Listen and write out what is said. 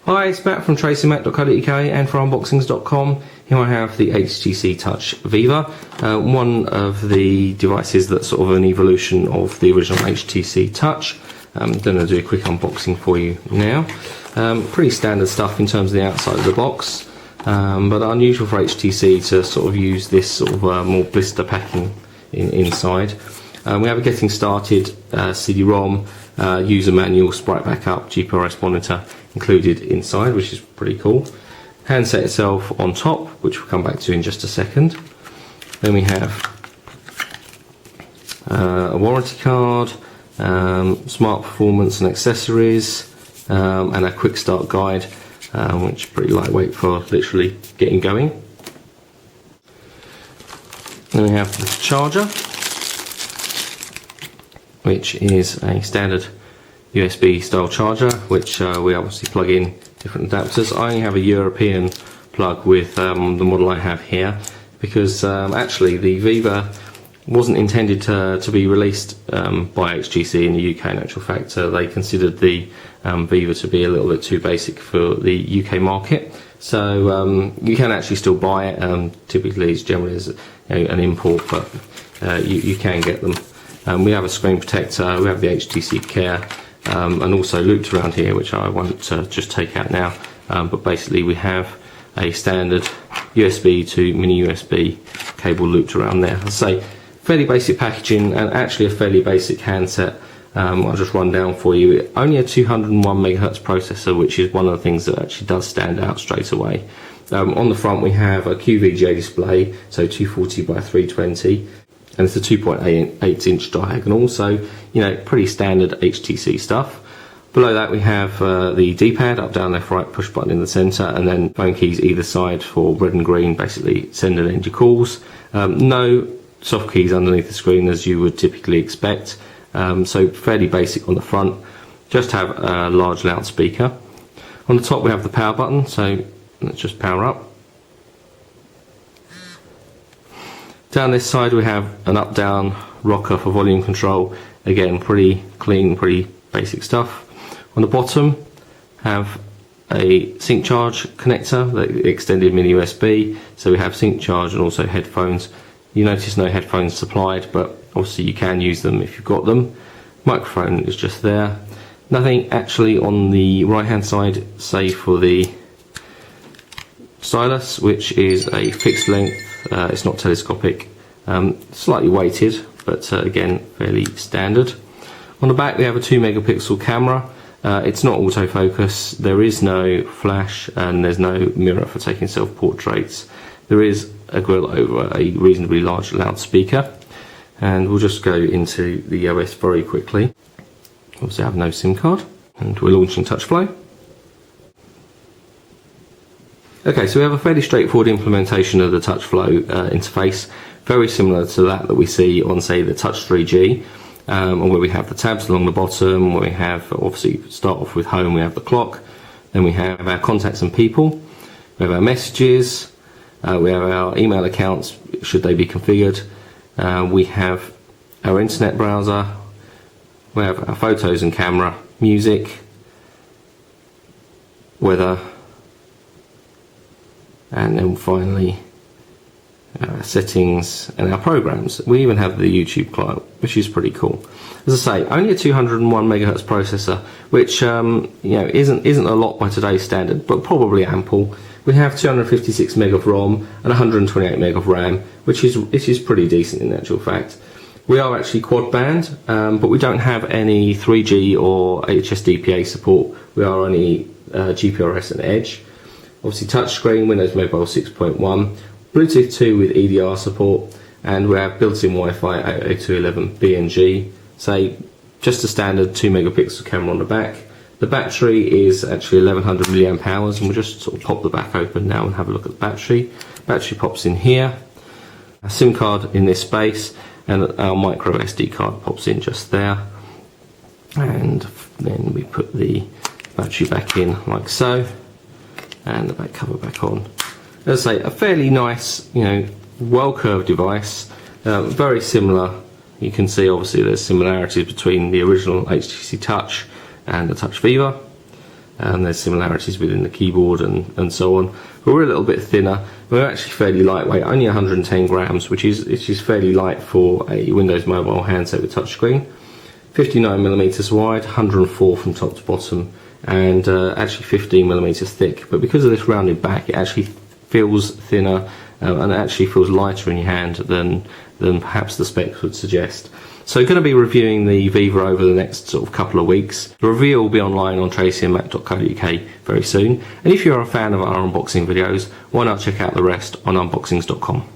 Hi, it's Matt from tracymac.co.uk and for unboxings.com. Here I have the HTC Touch Viva, one of the devices that's sort of an evolution of the original HTC Touch. I'm going to do a quick unboxing for you now. Pretty standard stuff in terms of the outside of the box, but unusual for HTC to sort of use this sort of more blister packing inside. We have a getting started CD-ROM, user manual, sprite backup, GPRS monitor included inside, which is pretty cool. Handset itself on top, which we'll come back to in just a second. Then we have a warranty card, smart performance and accessories, and a quick start guide, which is pretty lightweight for literally getting going. Then we have the charger, which is a standard USB style charger, which we obviously plug in different adapters. I only have a European plug with the model I have here, because actually the Viva wasn't intended to be released by HTC in the UK. In actual fact, they considered the Viva to be a little bit too basic for the UK market. So you can actually still buy it. Typically it's generally as an import, but you can get them. We have a screen protector, we have the HTC Care, and also looped around here, which I won't just take out now, but basically we have a standard USB to mini USB cable looped around there. I'd say fairly basic packaging and actually a fairly basic handset. I'll just run down for you. Only a 201 MHz processor, which is one of the things that actually does stand out straight away. On the front we have a QVGA display, so 240 by 320. And it's a 2.8 inch diagonal, so pretty standard HTC stuff. Below that we have the D-pad, up, down, left, right, push button in the centre, and then phone keys either side for red and green, basically send and end your calls. No soft keys underneath the screen as you would typically expect, so fairly basic on the front. Just have a large loudspeaker. On the top we have the power button, so let's just power up. Down this side we have an up-down rocker for volume control. Again, pretty clean, pretty basic stuff. On the bottom have a sync charge connector, the extended mini USB. So we have sync charge and also headphones. You notice no headphones supplied, but obviously you can use them if you've got them. Microphone is just there. Nothing actually on the right hand side save for the stylus, which is a fixed length. It's not telescopic, slightly weighted, but again fairly standard. On the back we have a 2 megapixel camera. It's not autofocus, there is no flash, and there's no mirror for taking self-portraits. There is a grill over a reasonably large loudspeaker, and we'll just go into the OS very quickly. Obviously I have no SIM card, and we're launching TouchFlow. Okay, so we have a fairly straightforward implementation of the TouchFlow interface, very similar to that we see on, say, the Touch 3G, where we have the tabs along the bottom, where we have, obviously, start off with home, we have the clock, then we have our contacts and people, we have our messages, we have our email accounts, should they be configured, we have our internet browser, we have our photos and camera, music, weather, and then finally settings and our programs. We even have the YouTube client, which is pretty cool. As I say, only a 201 MHz processor, which isn't a lot by today's standard, but probably ample. We have 256 meg of ROM and 128 meg of RAM, which is pretty decent in actual fact. We are actually quad band, but we don't have any 3G or HSDPA support. We are only GPRS and Edge. Obviously touchscreen, Windows Mobile 6.1, Bluetooth 2 with EDR support, and we have built-in Wi-Fi 802.11b and G. Say just a standard 2 megapixel camera on the back. The battery is actually 1100 milliamp hours, and we'll just sort of pop the back open now and have a look at the battery. Battery pops in here, a SIM card in this space, and our micro SD card pops in just there. And then we put the battery back in like so, and the back cover back on. As I say, a fairly nice, well curved device, very similar. You can see obviously there's similarities between the original HTC Touch and the Touch Viva. There's similarities within the keyboard and so on. But we're a little bit thinner. We're actually fairly lightweight, only 110 grams, which is fairly light for a Windows Mobile handset with touchscreen. 59 millimeters wide, 104 from top to bottom, and actually 15 millimeters thick. But because of this rounded back, it actually feels thinner and it actually feels lighter in your hand than perhaps the specs would suggest. So going to be reviewing the Viva over the next sort of couple of weeks. The review will be online on tracyandmac.co.uk very soon. And if you're a fan of our unboxing videos, why not check out the rest on unboxings.com.